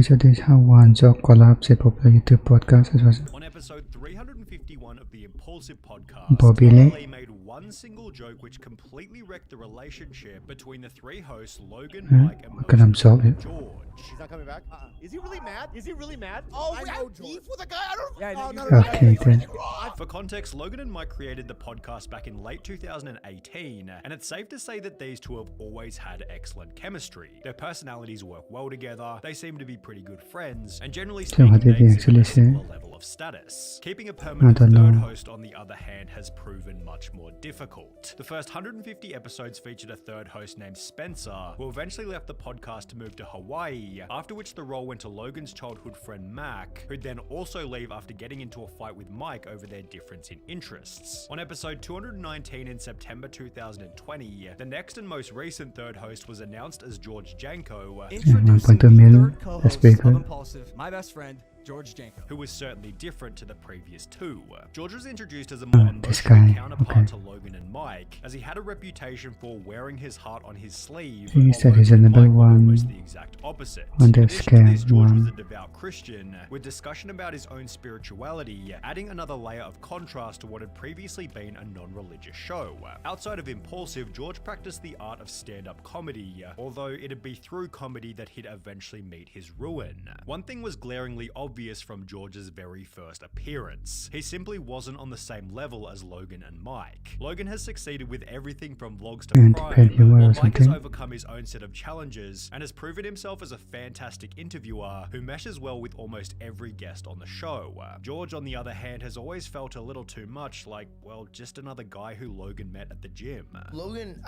So this is how one joke collapsed a popular YouTube podcast. It was On episode 351 of the Impulsive podcast, bobbylee. Bobbylee made one single joke which completely wrecked the relationship between the three hosts Logan, Mike, and What can I solve it? George. He's not coming back? Is he really mad? Is he really mad? Oh, we have beef with a guy? I don't know. no, Okay, then. For context, Logan and Mike created the podcast back in late 2018, and it's safe to say that these two have always had excellent chemistry. Their personalities work well together, they seem to be pretty good friends, and generally speaking, what did they they exhibit actually a similar say? level of status. Keeping a permanent don't third know. host, on the other hand, has proven much more difficult. The first 150 episodes featured a third host named Spencer, who eventually left the podcast to move to Hawaii, after which the role went to Logan's childhood friend Mac, who'd then also leave after getting into a fight with Mike over their difference in interests. On episode 219 in September 2020, the next and most recent third host was announced as George Janko, Introducing the third co-host that's pretty good. of Impulsive, my best friend, George Janko. who was certainly different to the previous two. George was introduced as a more this emotional guy, counterpart okay. to Logan and Mike, as he had a reputation for wearing his heart on his sleeve. He while said he's Logan and another Mike were one almost the exact opposite. on the In addition to scam this, George was one. a devout Christian, with discussion about his own spirituality, adding another layer of contrast to what had previously been a non-religious show. Outside of Impulsive, George practiced the art of stand-up comedy, although it'd be through comedy that he'd eventually meet his ruin. One thing was glaringly obvious from George's very first appearance. He simply wasn't on the same level as Logan and Mike. Logan has succeeded with everything from vlogs to And crime, you were while or Mike has something. overcome his own set of challenges and has proven himself as a fantastic interviewer who meshes well with almost every guest on the show. George, on the other hand, has always felt a little too much like, well, just another guy who Logan met at the gym. Logan,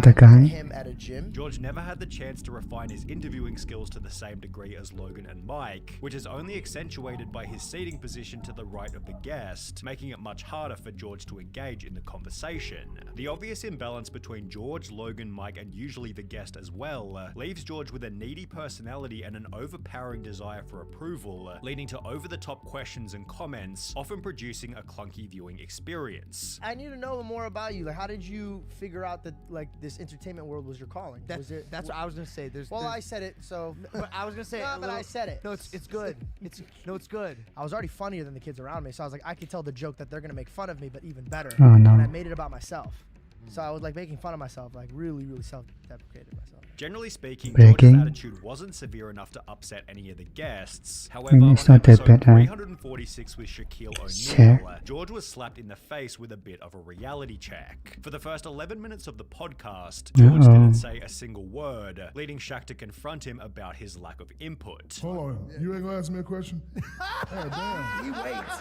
The guy? met him at a gym. George never had the chance to refine his interviewing skills to the same degree as Logan and Mike, which is only accentuated by his seating position to the right of the guest, making it much harder for George to engage in the conversation. The obvious imbalance between George, Logan, Mike, and usually the guest as well, leaves George with a needy personality and an overpowering desire for approval, leading to over-the-top questions and comments, often producing a clunky viewing experience. I need to know more about you. Like, how did you figure out that like this entertainment world was your calling? That's what I was gonna say. Well, I said it, so. But I was gonna say. No, but I said it. No, it's good. It's good. I was already funnier than the kids around me, so I was like, I could tell the joke that they're gonna make fun of me, but even better. Oh, no. And I made it about myself. So I was like making fun of myself, like really self-deprecated myself. Generally speaking, Breaking. George's attitude wasn't severe enough to upset any of the guests. However, Maybe on it's not that episode bad, huh? 346 with Shaquille Sure. O'Neal, George was slapped in the face with a bit of a reality check. For the first 11 minutes of the podcast, George didn't say a single word, leading Shaq to confront him about his lack of input. Hold on, you ain't gonna ask me a question? Oh, damn. He waits.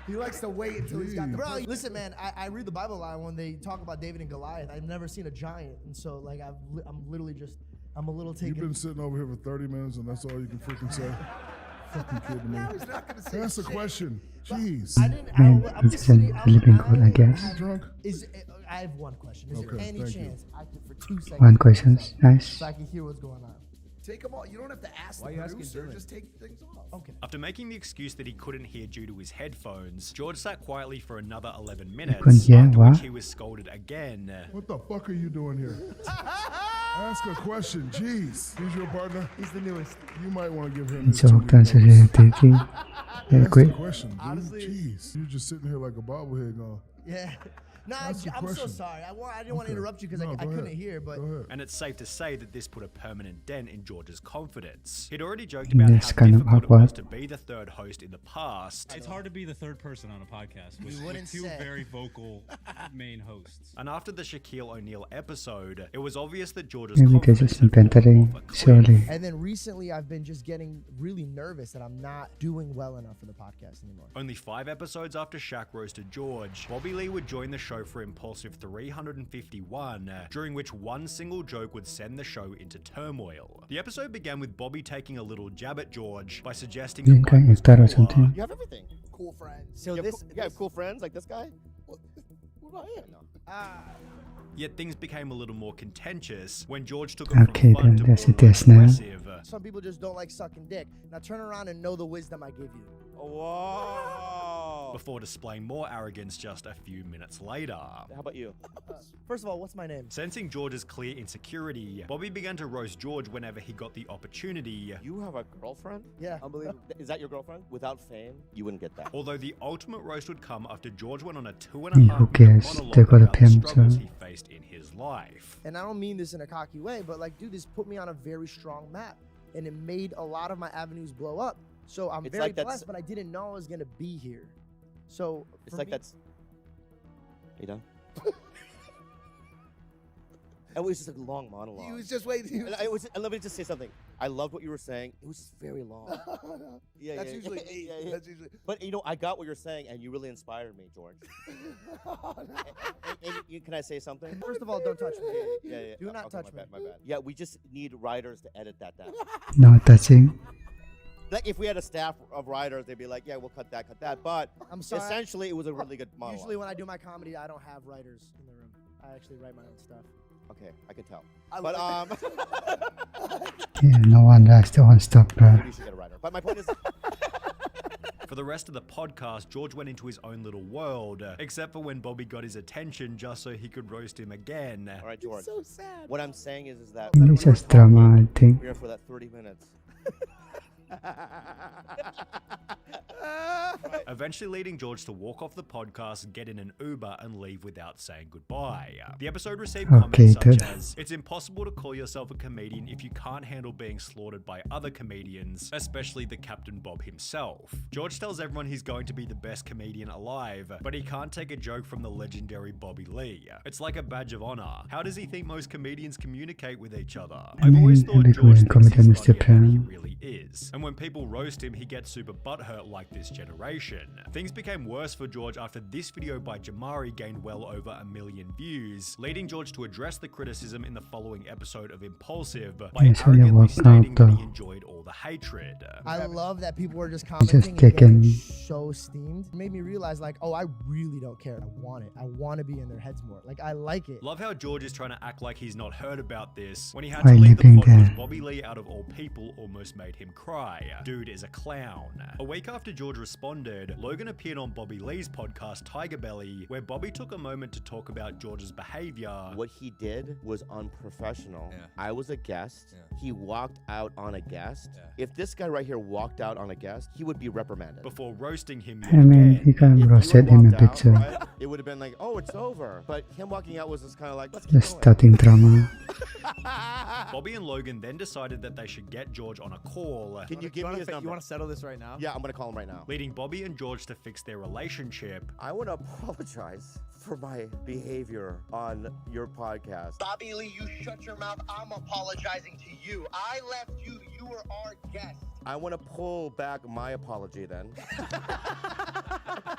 He likes to wait until he's got the Bro, listen, man. I read the Bible a lot when they talk about David and Goliath. I've never seen a giant, and so like I'm literally just I'm a little You've taken. been sitting over here for 30 minutes and that's all you can freaking say? Fucking kidding me. He's not gonna say That's the shit. question. Jeez. I didn't. Man, I'm it's just been sitting. living good, I guess. You drunk? I have one question. Is there Okay, any thank you. chance I could for 2 seconds? One question. Nice. So I can hear what's going on. Take them all. You don't have to ask Why the you asking producer. Dylan? Just take things off. Okay. After making the excuse that he couldn't hear due to his headphones, George sat quietly for another 11 minutes, couldn't hear? after What? which he was scolded again. What the fuck are you doing here? Ask a question. Jeez. He's your partner? He's the newest. You might want to give him this So 2-week that's notice. taking very Ask quick. the question, dude. Honestly- Jeez. You're just sitting here like a bobblehead going, Yeah. No, I'm Ask the so question. sorry. I didn't want to Okay. interrupt you because No, I go couldn't ahead. hear, but Go ahead. And it's safe to say that this put a permanent dent in George's confidence. He'd already joked about That's how kind of difficult it was awkward. to be the third host in the past. It's hard to be the third person on a podcast with, You wouldn't with two say. very vocal main hosts. And after the Shaquille O'Neal episode, it was obvious that George's Maybe confidence this is had fallen inventory. off a cliff. Surely. and then recently I've been just getting really nervous that I'm not doing well enough for the podcast anymore. Only 5 episodes after Shaq roasted George, Bobbylee would join the show for Impulsive 351, during which one single joke would send the show into turmoil. The episode began with Bobby taking a little jab at George by suggesting that Okay, Mike was if that or cooler. something. You have everything. Cool friends. So You this, have cool friends like this guy. What about him? Yet things became a little more contentious when George took it Okay, from fun then to that's it, borderline yes, now. aggressive. some people just don't like sucking dick. Now turn around and know the wisdom I give you. Whoa. before displaying more arrogance just a few minutes later. How about you? First of all, what's my name? Sensing George's clear insecurity, Bobby began to roast George whenever he got the opportunity. You have a girlfriend? Yeah. Unbelievable. Is that your girlfriend? Without fame, you wouldn't get that. Although the ultimate roast would come after George went on a 2.5 Who minute cares? They monologue got a about the pimp, struggles so- he faced in his life. And I don't mean this in a cocky way, but like, dude, this put me on a very strong map, and it made a lot of my avenues blow up. So I'm It's very like that's- blessed, but I didn't know I was gonna be here. So It's for like me- that's. You done? It was just a long monologue. He was just waiting. And let me just say something. I loved what you were saying. It was just very long. Yeah, That's yeah, usually yeah, me. yeah. That's usually. But you know, I got what you're saying, and you really inspired me, George. Can I say something? First of all, don't touch me. Yeah, yeah. Do not Okay, touch my me. bad, my bad. Yeah, we just need writers to edit that down. No touching. Like if we had a staff of writers, they'd be like, "Yeah, we'll cut that." But I'm sorry. essentially, it was a really good monologue. Usually when I do my comedy, I don't have writers in the room. I actually write my own stuff. Okay, I can tell. I But Yeah, no one likes the one stop, bro. you should get a writer. But my point is, For the rest of the podcast, George went into his own little world, except for when Bobby got his attention just so he could roast him again. all right, George. So sad. What I'm saying is that It's just drama, I think. we're here for that 30 minutes. Eventually leading George to walk off the podcast, get in an Uber, and leave without saying goodbye. The episode received Okay, comments such dude. as, "It's impossible to call yourself a comedian if you can't handle being slaughtered by other comedians, especially the Captain Bob himself." George tells everyone he's going to be the best comedian alive, but he can't take a joke from the legendary Bobby Lee. It's like a badge of honor. How does he think most comedians communicate with each other? I've always thought every George thinks comedian he's is the funnier than he plan. really is. And when people roast him, he gets super butthurt like this generation. Things became worse for George after this video by Jamari gained well over 1 million views, leading George to address the criticism in the following episode of Impulsive by Yes, only arrogantly worked stating out, that he though. enjoyed all the hatred. I love that people were just just commenting and getting kicking. so steamed. It made me realize, like, oh, I really don't care. I want it. I want to be in their heads more. Like, I like it. Love how George is trying to act like he's not heard about this when he had Why to leave the living pod because there? Bobby Lee, out of all people, almost made him cry. Dude is a clown. A week after George responded, Logan appeared on Bobby Lee's podcast Tiger Belly, where Bobby took a moment to talk about George's behavior. What he did was unprofessional. Yeah. I was a guest. Yeah. He walked out on a guest. Yeah. If this guy right here walked out on a guest, he would be reprimanded. Before roasting him yet I mean, he again. kind If of you roasted had him a walked bit out, too. right, it would have been like, oh, it's over. But him walking out was just kind of like, let's keep Just going. starting drama. Bobby and Logan then decided that they should get George on a call, Can you give me his number? You want to settle this right now? Yeah, I'm going to call him right now. leading Bobby and George to fix their relationship. I want to apologize for my behavior on your podcast. Bobby Lee, you shut your mouth. I'm apologizing to you. I left you. You were our guest. I want to pull back my apology then.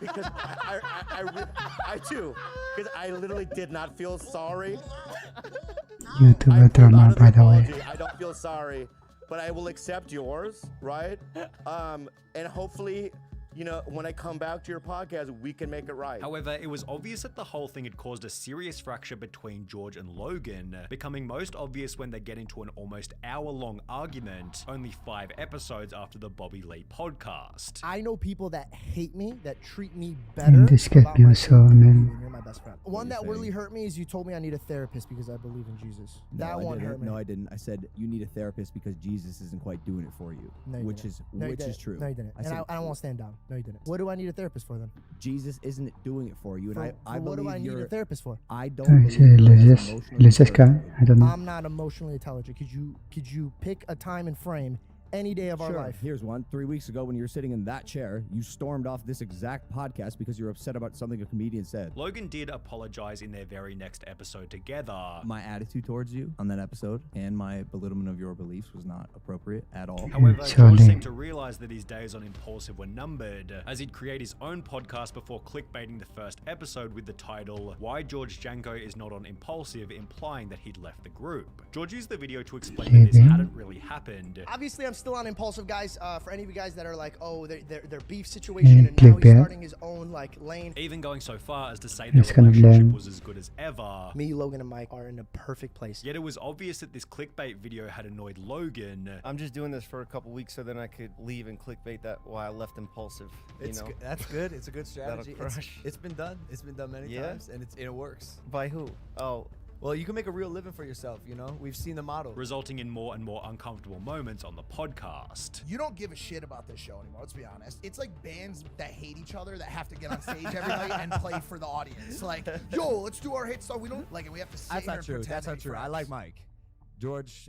Because I do. Because I literally did not feel sorry. YouTuber pulled out drama, of by the way. apology. I don't feel sorry, but I will accept yours, right? And hopefully, you know, when I come back to your podcast, we can make it right. However, it was obvious that the whole thing had caused a serious fracture between George and Logan, becoming most obvious when they get into an almost hour-long argument, only 5 episodes after the Bobby Lee podcast. I know people that hate me, that treat me better. And this get about my views, so, faith than you, man. and you're my best friend. One that really hurt me is you told me I need a therapist because I believe in Jesus. That one hurt me. No, I didn't. I said you need a therapist because Jesus isn't quite doing it for you, No, you which didn't. is No, you which didn't. is true. No, you didn't. I And said I don't want to stand down. No, you didn't. What do I need a therapist for then? Jesus isn't doing it for you, and I what do believe I need you're. a therapist for? I don't. I believe say you're as religious emotionally guy. intelligent. I don't know. I'm not emotionally intelligent. Could you pick a time and frame any day of our Sure. life? Here's one. 3 weeks ago, when you were sitting in that chair, you stormed off this exact podcast because you're upset about something a comedian said. Logan did apologize in their very next episode together. My attitude towards you on that episode and my belittlement of your beliefs was not appropriate at all. However, George Surely. seemed to realize that his days on Impulsive were numbered, as he'd create his own podcast before clickbaiting the first episode with the title, Why George Janko is Not on Impulsive, implying that he'd left the group. George used the video to explain that this hadn't really happened. Obviously, I'm still on Impulsive, guys. For any of you guys that are like, oh, their beef situation, and now he's clickbait. starting his own like lane. Even going so far as to say their It's kind of relationship lame. was as good as ever. Me, Logan, and Mike are in a perfect place. Yet it was obvious that this clickbait video had annoyed Logan. I'm just doing this for a couple weeks so then I could leave and clickbait that why I left Impulsive. It's good. That's good. It's a good strategy. That'll crush. It's been done. It's been done many times, and it works. By who? Oh, Well, you can make a real living for yourself. You know, we've seen the model. Resulting in more and more uncomfortable moments on the podcast. You don't give a shit about this show anymore. Let's be honest. It's like bands that hate each other that have to get on stage every night and play for the audience. Like, yo, let's do our hit song. We don't like it. We have to sit That's here not and true. pretend That's to not be true. I friends. like Mike. George.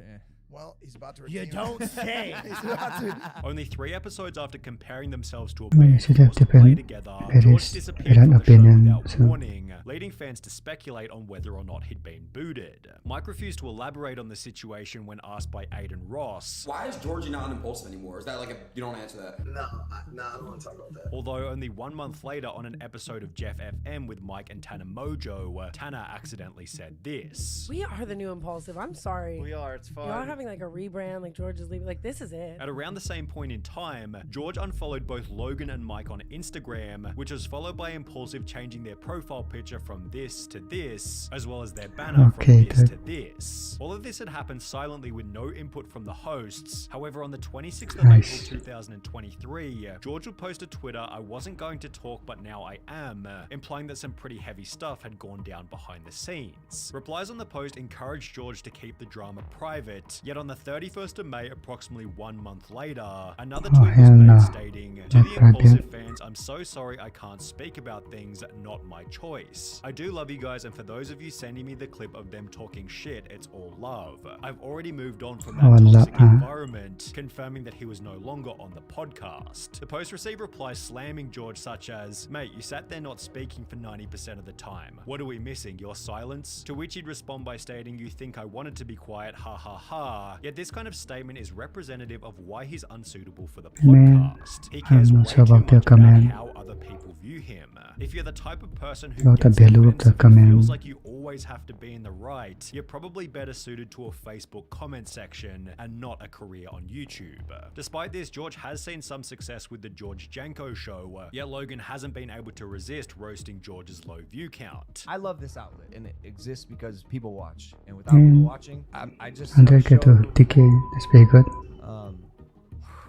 Well, he's about to. You redeem don't it. say. He's about to. Only 3 episodes after comparing themselves to a I mean, band it should have forced to play different together, various George disappeared different from the show opinion, without so- warning, leading fans to speculate on whether or not he'd been booted. Mike refused to elaborate on the situation when asked by Aiden Ross. Why is Georgie not on Impulsive anymore? Is that like you don't answer that? No, I don't want to talk about that. Although only 1 month later on an episode of Jeff FM with Mike and Tanner Mojo, Tanner accidentally said this. We are the new Impulsive. I'm sorry. we are. It's fun. Y'all are having like a rebrand, like George is leaving. Like, this is it. At around the same point in time, George unfollowed both Logan and Mike on Instagram, which was followed by Impulsive changing their profile picture from this to this, as well as their banner Okay, from this good. to this. All of this had happened silently with no input from the hosts. However, on the 26th of Nice. April 2023, George would post to Twitter, "I wasn't going to talk, but now I am," implying that some pretty heavy stuff had gone down behind the scenes. Replies on the post encouraged George to keep the drama private, yet on the 31st of May, approximately 1 month later, another Oh, tweet was hell made no. stating, "To Not the private. Impulsive fans, I'm so sorry I can't speak about things, not my choice. I do love you guys, and for those of you sending me the clip of them talking shit, it's all love. I've already moved on from that toxic environment," confirming that he was no longer on the podcast. The post received replies slamming George such as, "Mate, you sat there not speaking for 90% of the time. What are we missing, your silence?" To which he'd respond by stating, "You think I wanted to be quiet, ha ha ha." Yet this kind of statement is representative of why he's unsuitable for the Man, podcast. He cares I'm way not sure too about the much about comment. how other people view him. If you're the type of person who About the gets value of the defensive and comment. feels like you always have to be in the right, you're probably better suited to a Facebook comment section and not a career on YouTube. Despite this, George has seen some success with the George Janko show, yet Logan hasn't been able to resist roasting George's low view count. I love this outlet, and it exists because people watch. And without people watching, I just 100k to 50k, that's pretty good.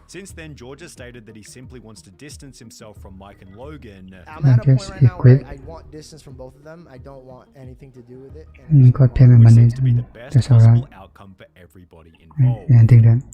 Since then, George has stated that he simply wants to distance himself from Mike and Logan. I'm at a guess point right he now where quit. I want distance from both of them. I don't want anything to do with it. And I just Got want- payment Which money, seems to be the best that's possible alright. outcome for everybody involved. And I think that